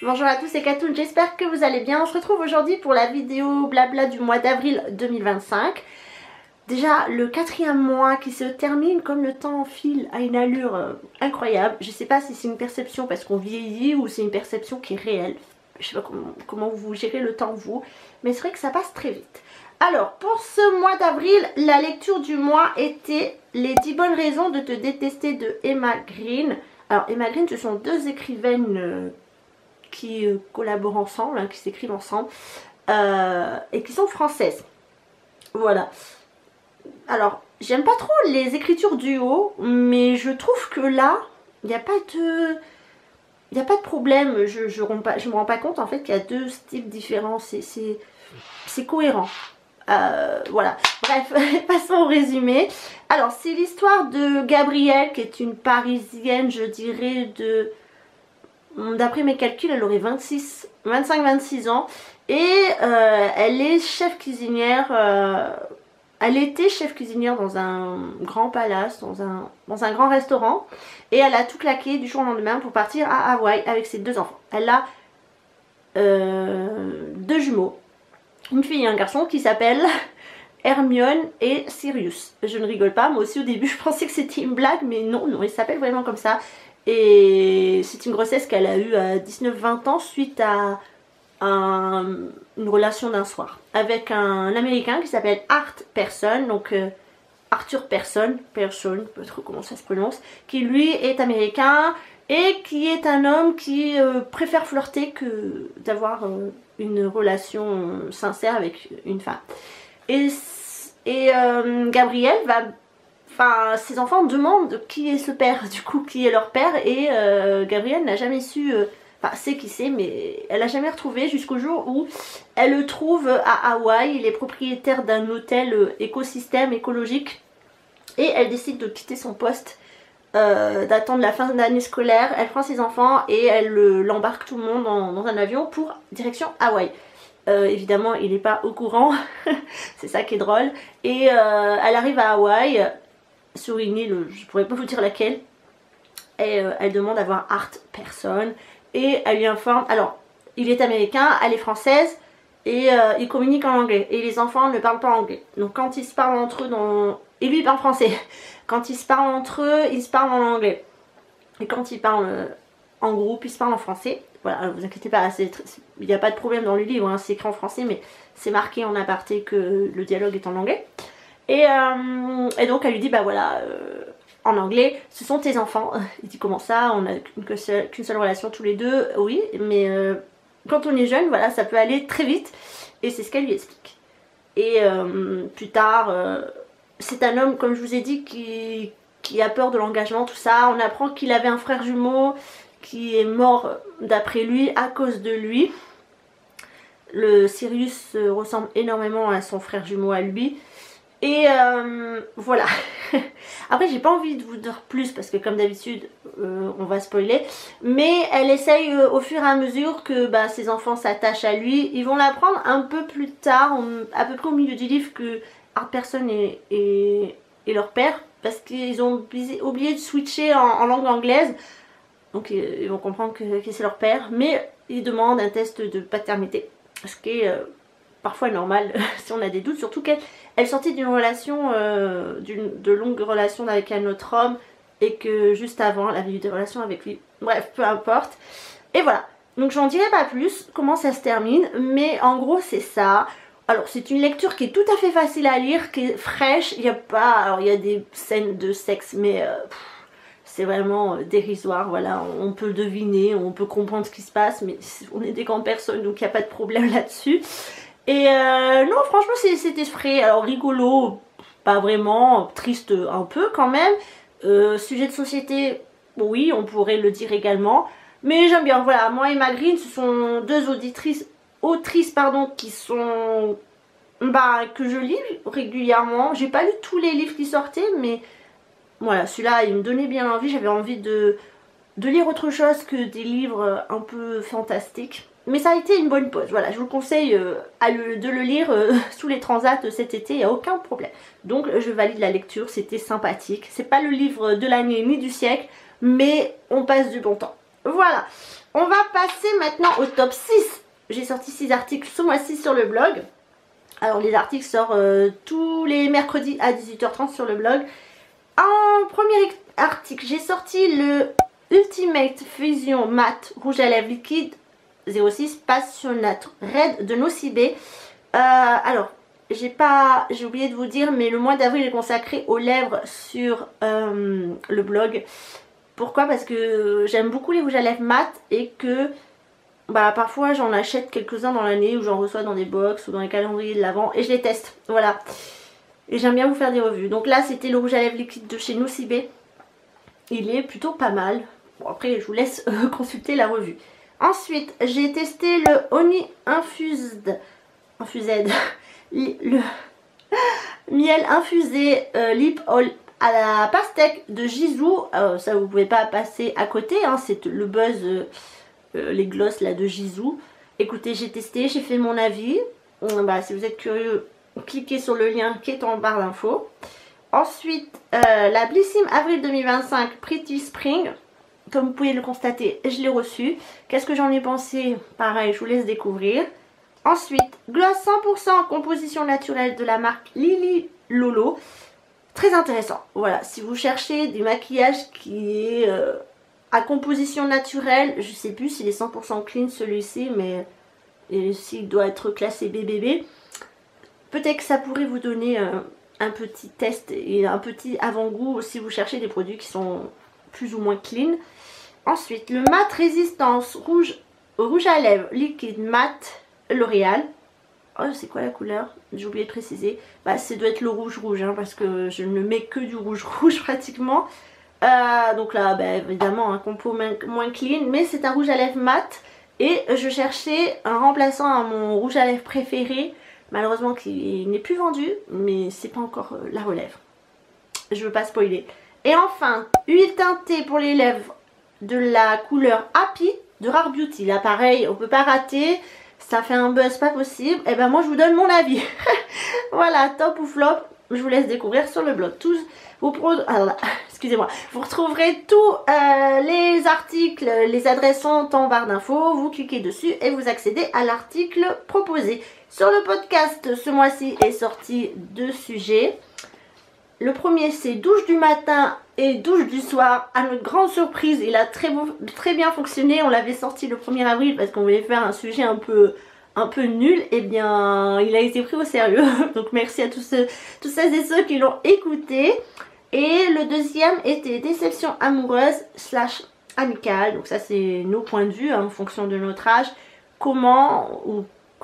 Bonjour à tous, c'est Katoun, j'espère que vous allez bien. On se retrouve aujourd'hui pour la vidéo blabla du mois d'avril 2025. Déjà le 4e mois qui se termine, comme le temps file à une allure incroyable. Je sais pas si c'est une perception parce qu'on vieillit ou c'est une perception qui est réelle. Je sais pas comment vous gérez le temps vous, mais c'est vrai que ça passe très vite. Alors pour ce mois d'avril, la lecture du mois était Les 10 bonnes raisons de te détester de Emma Green. Alors Emma Green, ce sont deux écrivaines qui collaborent ensemble, qui s'écrivent ensemble et qui sont françaises. Voilà. Alors, j'aime pas trop les écritures duo, mais je trouve que là, il n'y a pas de problème. Je me rends pas compte en fait qu'il y a deux styles différents. C'est cohérent. Voilà. Bref, passons au résumé. Alors, c'est l'histoire de Gabrielle, qui est une Parisienne, je dirais, d'après mes calculs, elle aurait 25-26 ans. Et elle est chef cuisinière. Elle était chef cuisinière dans un grand palace, dans un grand restaurant. Et elle a tout claqué du jour au lendemain pour partir à Hawaï avec ses deux enfants. Elle a deux jumeaux. Une fille et un garçon qui s'appellent Hermione et Sirius. Je ne rigole pas, moi aussi au début je pensais que c'était une blague, mais non, ils s'appellent vraiment comme ça. Et c'est une grossesse qu'elle a eue à 19-20 ans suite à une relation d'un soir avec un américain qui s'appelle Art Person, donc Arthur Person, pas trop comment ça se prononce, qui lui est américain et qui est un homme qui préfère flirter que d'avoir une relation sincère avec une femme. Et Gabrielle va... Enfin, ses enfants demandent qui est ce père, du coup, qui est leur père, et Gabrielle n'a jamais su... Enfin, sait qui c'est, mais elle n'a jamais retrouvé jusqu'au jour où elle le trouve à Hawaï. Il est propriétaire d'un hôtel écosystème écologique et elle décide de quitter son poste, d'attendre la fin de l'année scolaire. Elle prend ses enfants et elle l'embarque tout le monde dans un avion pour direction Hawaï. Évidemment, il n'est pas au courant, c'est ça qui est drôle. Et elle arrive à Hawaï, sur une île, je pourrais pas vous dire laquelle, et elle demande à voir Art Person. Et elle lui informe, alors il est américain, elle est française et ils communiquent en anglais et les enfants ne parlent pas anglais. Donc quand ils se parlent entre eux, et lui il parle français, quand ils se parlent entre eux, ils se parlent en anglais. Et quand ils parlent en groupe, ils se parlent en français. Voilà, vous inquiétez pas, il n'y a pas de problème dans le livre, hein, c'est écrit en français, mais c'est marqué en aparté que le dialogue est en anglais. Et donc elle lui dit, bah voilà... en anglais, ce sont tes enfants. Il dit comment ça, on n'a qu'une seule relation tous les deux. Oui, mais quand on est jeune, voilà, ça peut aller très vite. Et c'est ce qu'elle lui explique. Et plus tard, c'est un homme, comme je vous ai dit, qui a peur de l'engagement, tout ça. On apprend qu'il avait un frère jumeau qui est mort d'après lui, à cause de lui. Le Sirius ressemble énormément à son frère jumeau à lui. Et voilà. Après j'ai pas envie de vous dire plus parce que comme d'habitude on va spoiler. Mais elle essaye au fur et à mesure que ses enfants s'attachent à lui. Ils vont l'apprendre un peu plus tard, à peu près au milieu du livre, que Art Person est leur père. Parce qu'ils ont oublié de switcher en langue anglaise. Donc ils vont comprendre que c'est leur père. Mais ils demandent un test de paternité. Ce qui est... parfois normal si on a des doutes, surtout qu'elle sortait d'une relation, de longue relation avec un autre homme et que juste avant elle avait eu des relations avec lui. Bref, peu importe. Et voilà, donc j'en dirai pas plus comment ça se termine, mais en gros c'est ça. Alors c'est une lecture qui est tout à fait facile à lire, qui est fraîche, il y a pas... Alors il y a des scènes de sexe, mais... c'est vraiment dérisoire, voilà, on peut deviner, on peut comprendre ce qui se passe, mais on est des grandes personnes, donc il n'y a pas de problème là-dessus. Et non, franchement c'était frais, alors rigolo, pas vraiment, triste un peu quand même. Sujet de société, oui, on pourrait le dire également. Mais j'aime bien, voilà, moi et Emma Green, ce sont deux autrices qui sont... que je lis régulièrement. J'ai pas lu tous les livres qui sortaient, mais voilà, celui-là il me donnait bien envie, j'avais envie de lire autre chose que des livres un peu fantastiques. Mais ça a été une bonne pause, voilà, je vous conseille de le lire sous les transats cet été, il n'y a aucun problème. Donc je valide la lecture, c'était sympathique. C'est pas le livre de l'année ni du siècle, mais on passe du bon temps. Voilà, On va passer maintenant au top 6. J'ai sorti 6 articles ce mois-ci sur le blog. Alors les articles sortent tous les mercredis à 18h30 sur le blog. En premier article, j'ai sorti le Ultimate Fusion Matte Rouge à lèvres liquide 06 Passionate Red de Nocibé. Alors, j'ai oublié de vous dire, mais le mois d'avril est consacré aux lèvres sur le blog. Pourquoi? Parce que j'aime beaucoup les rouges à lèvres mat et que parfois j'en achète quelques-uns dans l'année ou j'en reçois dans des box ou dans les calendriers de l'avant et je les teste. Voilà. Et j'aime bien vous faire des revues. Donc là, c'était le rouge à lèvres liquide de chez Nocibé. Il est plutôt pas mal. Bon, après, je vous laisse consulter la revue. Ensuite, j'ai testé le Honey Infused, le miel infusé Lip Oil à la pastèque de Gisou. Ça, vous pouvez pas passer à côté, hein, c'est le buzz, les gloss là de Gisou. Écoutez, j'ai testé, j'ai fait mon avis. Si vous êtes curieux, cliquez sur le lien qui est en barre d'infos. Ensuite, la Blissim Avril 2025 Pretty Spring. Comme vous pouvez le constater, je l'ai reçu. Qu'est-ce que j'en ai pensé? Pareil, je vous laisse découvrir. Ensuite, gloss 100% composition naturelle de la marque Lily Lolo. Très intéressant. Voilà, si vous cherchez du maquillage qui est à composition naturelle, je sais plus s'il est 100% clean celui-ci, mais s'il doit être classé BBB, peut-être que ça pourrait vous donner un petit test et un petit avant-goût si vous cherchez des produits qui sont plus ou moins clean. Ensuite, le mat résistance rouge à lèvres liquide mat L'Oréal. Oh, c'est quoi la couleur? J'ai oublié de préciser. Ça doit être le rouge hein, parce que je ne mets que du rouge pratiquement. Donc là, évidemment, un compo moins clean, mais c'est un rouge à lèvres mat. Et je cherchais un remplaçant à mon rouge à lèvres préféré, malheureusement qui n'est plus vendu, mais c'est pas encore la relève. Je veux pas spoiler. Et enfin, huile teintée pour les lèvres de la couleur Happy de Rare Beauty. Là, pareil, on peut pas rater. Ça fait un buzz pas possible. Et moi, je vous donne mon avis. Voilà, top ou flop, je vous laisse découvrir sur le blog. Excusez-moi. Vous retrouverez tous les articles, les adresses sont en barre d'infos. Vous cliquez dessus et vous accédez à l'article proposé. Sur le podcast, ce mois-ci est sorti 2 sujets. Le premier, c'est douche du matin et douche du soir. À notre grande surprise, il a très bien fonctionné. On l'avait sorti le 1er avril parce qu'on voulait faire un sujet un peu nul. Et bien, il a été pris au sérieux. Donc merci à tous celles et ceux qui l'ont écouté. Et le deuxième était déception amoureuse / amicale. Donc ça, c'est nos points de vue en fonction de notre âge. Comment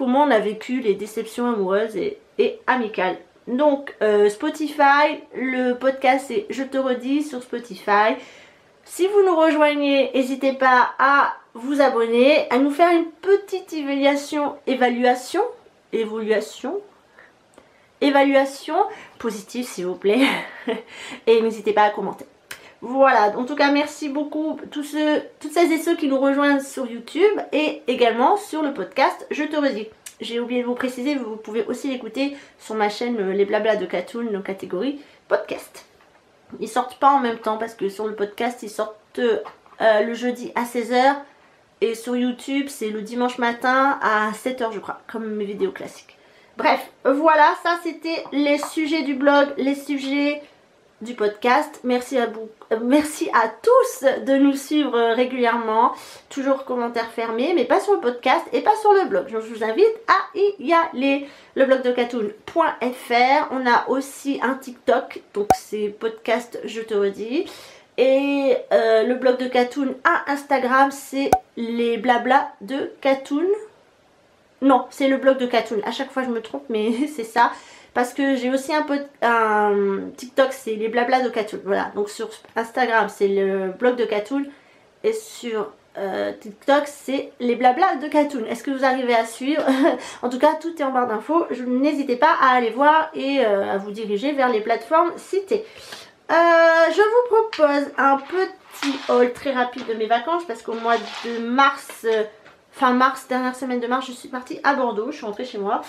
on a vécu les déceptions amoureuses et amicales. Donc Spotify, le podcast c'est Je te redis sur Spotify. Si vous nous rejoignez, n'hésitez pas à vous abonner, à nous faire une petite évaluation positive s'il vous plaît. Et n'hésitez pas à commenter. Voilà, en tout cas merci beaucoup toutes celles et ceux qui nous rejoignent sur YouTube et également sur le podcast Je te redis. J'ai oublié de vous préciser, vous pouvez aussi l'écouter sur ma chaîne Les Blablas de Katoun, dans catégorie podcast. Ils sortent pas en même temps parce que sur le podcast ils sortent le jeudi à 16h et sur YouTube c'est le dimanche matin à 7h je crois, comme mes vidéos classiques. Bref, voilà, ça c'était les sujets du blog, les sujets du podcast. Merci à tous de nous suivre régulièrement. Toujours commentaires fermés, mais pas sur le podcast et pas sur le blog. Je vous invite à y aller. Le blog de Katoun.fr. On a aussi un TikTok, donc c'est podcast Je te redis. Et le blog de Katoun à Instagram, c'est les blablas de Katoun. Non, c'est le blog de Katoun. À chaque fois je me trompe, mais c'est ça. Parce que j'ai aussi un TikTok, c'est les blablas de Katoun. Voilà, donc sur Instagram, c'est le blog de Katoun. Et sur TikTok, c'est les blablas de Katoun. Est-ce que vous arrivez à suivre? En tout cas, tout est en barre d'infos. N'hésitez pas à aller voir et à vous diriger vers les plateformes citées. Je vous propose un petit haul très rapide de mes vacances. Parce qu'au mois de mars... fin mars, dernière semaine de mars, je suis partie à Bordeaux, je suis rentrée chez moi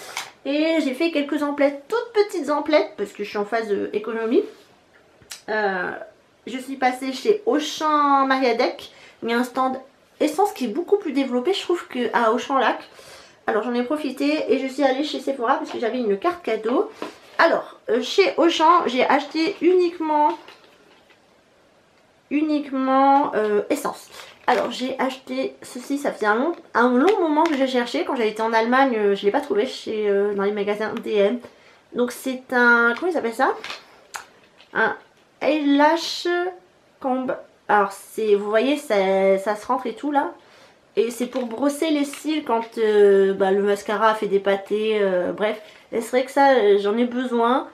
et j'ai fait quelques emplettes, toutes petites emplettes parce que je suis en phase économie. Je suis passée chez Auchan Mariadec, il y a un stand essence qui est beaucoup plus développée, je trouve, qu'à Auchan-Lac. Alors j'en ai profité et je suis allée chez Sephora parce que j'avais une carte cadeau. Alors, chez Auchan, j'ai acheté uniquement essence. Alors j'ai acheté ceci, ça faisait un long moment que j'ai cherché. Quand j'avais été en Allemagne, je ne l'ai pas trouvé dans les magasins DM. Donc c'est un, comment il s'appelle ça? Un eyelash comb. Alors c'est, vous voyez, ça se rentre et tout là. Et c'est pour brosser les cils quand le mascara a fait des pâtés, bref. Et c'est vrai que ça, j'en ai besoin.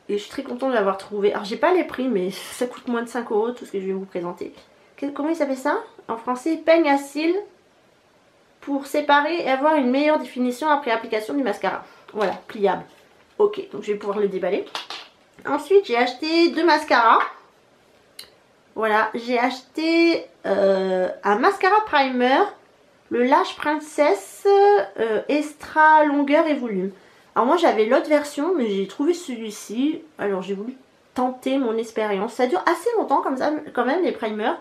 Et je suis très contente de l'avoir trouvé. Alors j'ai pas les prix, mais ça coûte moins de 5 €, tout ce que je vais vous présenter. Comment il s'appelle ça? En français, peigne à cils pour séparer et avoir une meilleure définition après application du mascara. Voilà, pliable. Ok, donc je vais pouvoir le déballer. Ensuite, j'ai acheté 2 mascaras. Voilà, j'ai acheté un mascara primer, le Lash Princess Extra longueur et volume. Alors moi j'avais l'autre version, mais j'ai trouvé celui-ci. Alors j'ai voulu tenter mon expérience. Ça dure assez longtemps comme ça, quand même, les primers.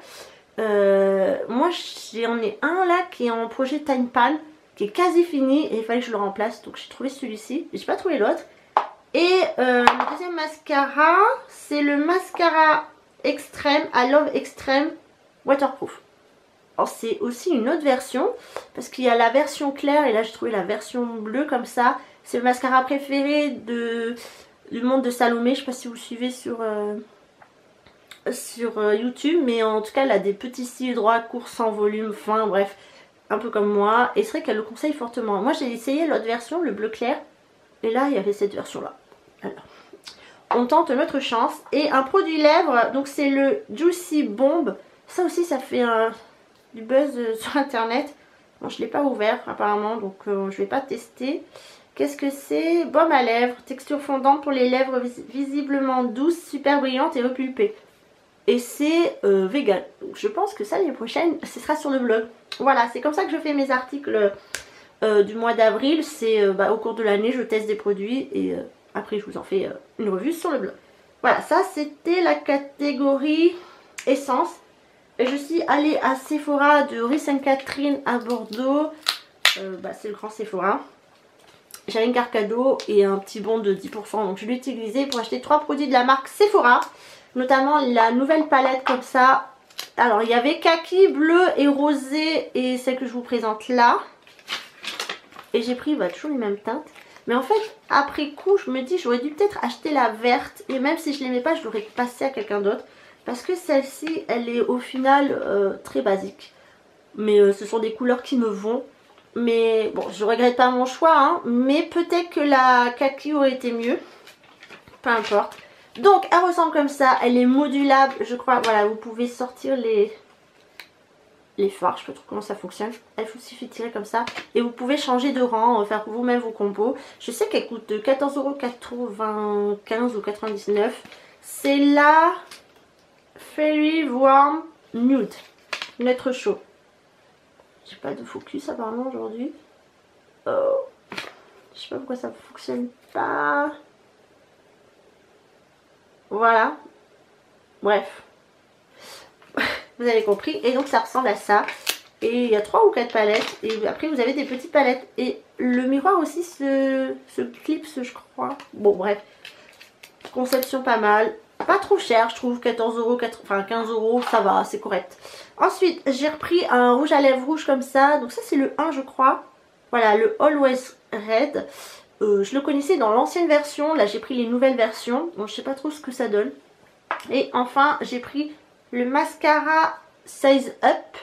Moi j'en ai un là qui est en projet Time Pan, qui est quasi fini et il fallait que je le remplace. Donc j'ai trouvé celui-ci, j'ai pas trouvé l'autre. Et le deuxième mascara, c'est le mascara Extreme, I Love Extreme Waterproof. Alors c'est aussi une autre version, parce qu'il y a la version claire et là j'ai trouvé la version bleue comme ça. C'est le mascara préféré du monde de Salomé. Je sais pas si vous suivez sur YouTube, mais en tout cas elle a des petits cils droits, courts, sans volume, fin, bref, un peu comme moi. Et c'est vrai qu'elle le conseille fortement. Moi j'ai essayé l'autre version, le bleu clair, et là il y avait cette version là. Alors, on tente notre chance. Et un produit lèvres, donc c'est le Juicy Bomb. Ça aussi ça fait du buzz sur internet. Bon, je ne l'ai pas ouvert apparemment, donc je vais pas tester. Qu'est-ce que c'est? Baume à lèvres, texture fondante pour les lèvres visiblement douces, super brillantes et repulpées. Et c'est vegan. Donc je pense que ça l'année prochaine, ce sera sur le blog. Voilà, c'est comme ça que je fais mes articles du mois d'avril. C'est au cours de l'année, je teste des produits et après je vous en fais une revue sur le blog. Voilà, ça c'était la catégorie essence. Et je suis allée à Sephora de rue Sainte-Catherine à Bordeaux. C'est le grand Sephora. J'avais une carte cadeau et un petit bon de 10%. Donc je l'ai utilisé pour acheter 3 produits de la marque Sephora. Notamment la nouvelle palette comme ça. Alors il y avait kaki, bleu et rosé et celle que je vous présente là. Et j'ai pris toujours les mêmes teintes. Mais en fait après coup je me dis j'aurais dû peut-être acheter la verte. Et même si je l'aimais pas je l'aurais passée à quelqu'un d'autre. Parce que celle-ci elle est au final très basique. Mais ce sont des couleurs qui me vont. Mais bon, je regrette pas mon choix, hein, mais peut-être que la kaki aurait été mieux. Peu importe. Donc, elle ressemble comme ça. Elle est modulable, je crois. Voilà, vous pouvez sortir les fards. Je sais pas trop comment ça fonctionne. Elle suffit de tirer comme ça. Et vous pouvez changer de rang, faire vous-même vos combos. Je sais qu'elle coûte 14,95 € ou 99. C'est la Fairy Warm Nude. Neutre chaud. J'ai pas de focus apparemment aujourd'hui. Je sais pas pourquoi ça fonctionne pas. Voilà. Bref. Vous avez compris. Et donc ça ressemble à ça. Et il y a 3 ou 4 palettes. Et après vous avez des petites palettes. Et le miroir aussi se clipse je crois. Bon bref. Conception pas mal. Pas trop cher je trouve. 14 €, enfin 15 €. Ça va, c'est correct. Ensuite, j'ai repris un rouge à lèvres rouge comme ça. Donc ça, c'est le 1, je crois. Voilà, le Always Red. Je le connaissais dans l'ancienne version. Là, j'ai pris les nouvelles versions. Bon, je sais pas trop ce que ça donne. Et enfin, j'ai pris le mascara Size Up.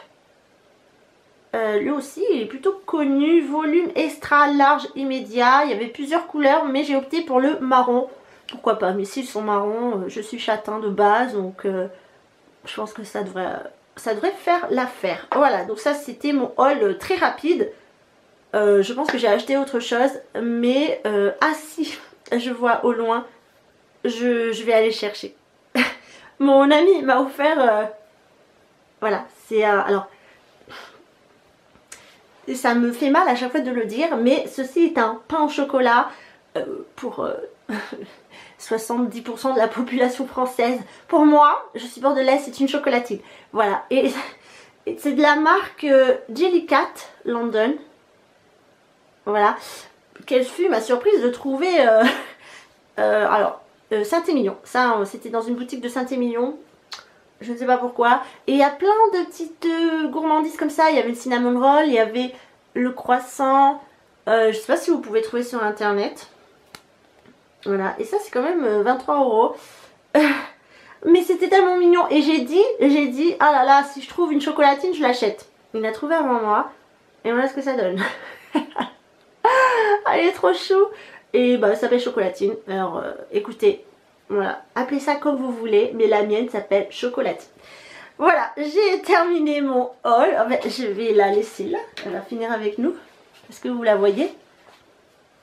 Lui aussi, il est plutôt connu. Volume extra large immédiat. Il y avait plusieurs couleurs, mais j'ai opté pour le marron. Pourquoi pas? Mes cils sont marrons. Je suis châtain de base, donc je pense que ça devrait faire l'affaire. Voilà, donc ça c'était mon haul très rapide. Je pense que j'ai acheté autre chose, mais si je vois au loin, je vais aller chercher. Mon ami m'a offert, voilà, c'est alors, ça me fait mal à chaque fois de le dire, mais ceci est un pain au chocolat pour 70% de la population française. Pour moi, je suis bordelaise, c'est une chocolatine. Voilà, et C'est de la marque Jellycat London. Voilà. Quelle fut ma surprise de trouver Saint-Émilion. Ça, c'était dans une boutique de Saint-Émilion. Je ne sais pas pourquoi. Et il y a plein de petites gourmandises comme ça. Il y avait le cinnamon roll, il y avait le croissant. Je ne sais pas si vous pouvez trouver sur internet. Voilà. Et ça, c'est quand même 23 €. Mais c'était tellement mignon. Et j'ai dit, ah là là, si je trouve une chocolatine, je l'achète. Il l'a trouvé avant moi. Et voilà ce que ça donne. Elle est trop chou. Et bah, ça s'appelle chocolatine. Alors, écoutez, voilà. Appelez ça comme vous voulez. Mais la mienne s'appelle chocolatine. Voilà, j'ai terminé mon haul. Enfin, je vais la laisser là. Elle va finir avec nous. Est-ce que vous la voyez?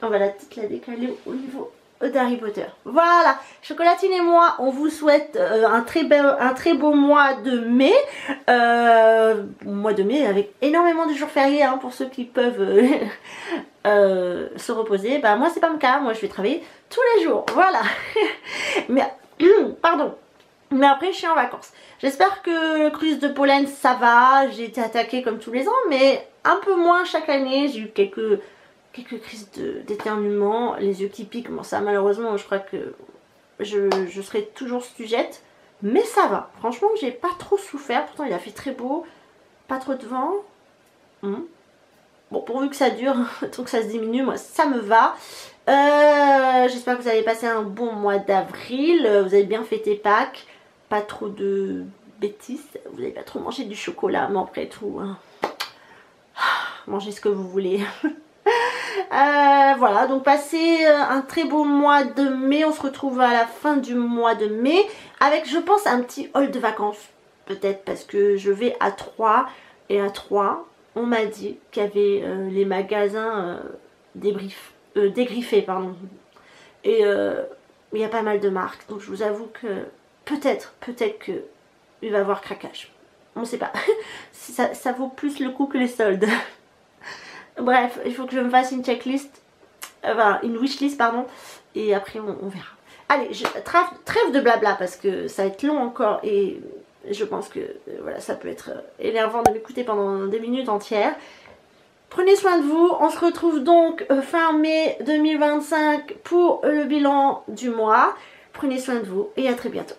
On va la petite la décaler au niveau d'Harry Potter. Voilà, Chocolatine et moi, on vous souhaite un très beau mois de mai. Mois de mai avec énormément de jours fériés hein, pour ceux qui peuvent se reposer. Bah moi c'est pas mon cas, moi je vais travailler tous les jours. Voilà. Mais pardon. Mais après je suis en vacances. J'espère que le cruise de pollen ça va. J'ai été attaquée comme tous les ans, mais un peu moins chaque année. J'ai eu quelques crises d'éternuement, les yeux qui piquent. Bon ça malheureusement je crois que je serai toujours sujette. Mais ça va. Franchement j'ai pas trop souffert. Pourtant il a fait très beau. Pas trop de vent. Bon pourvu que ça dure, tant que ça se diminue, moi ça me va. J'espère que vous avez passé un bon mois d'avril. Vous avez bien fêté Pâques. Pas trop de bêtises. Vous n'avez pas trop mangé du chocolat. Mais après tout, hein. Mangez ce que vous voulez. Voilà, donc passez un très beau mois de mai. On se retrouve à la fin du mois de mai avec, je pense, un petit haul de vacances. Peut-être parce que je vais à Troyes. Et à Troyes, on m'a dit qu'il y avait les magasins dégriffés. Pardon. Et il y a pas mal de marques. Donc je vous avoue que peut-être que il va y avoir craquage. On ne sait pas. ça vaut plus le coup que les soldes. Bref, il faut que je me fasse une checklist, une wishlist pardon, et après on verra. Allez, trêve de blabla parce que ça va être long encore et je pense que voilà, ça peut être énervant de m'écouter pendant des minutes entières. Prenez soin de vous, on se retrouve donc fin mai 2025 pour le bilan du mois. Prenez soin de vous et à très bientôt.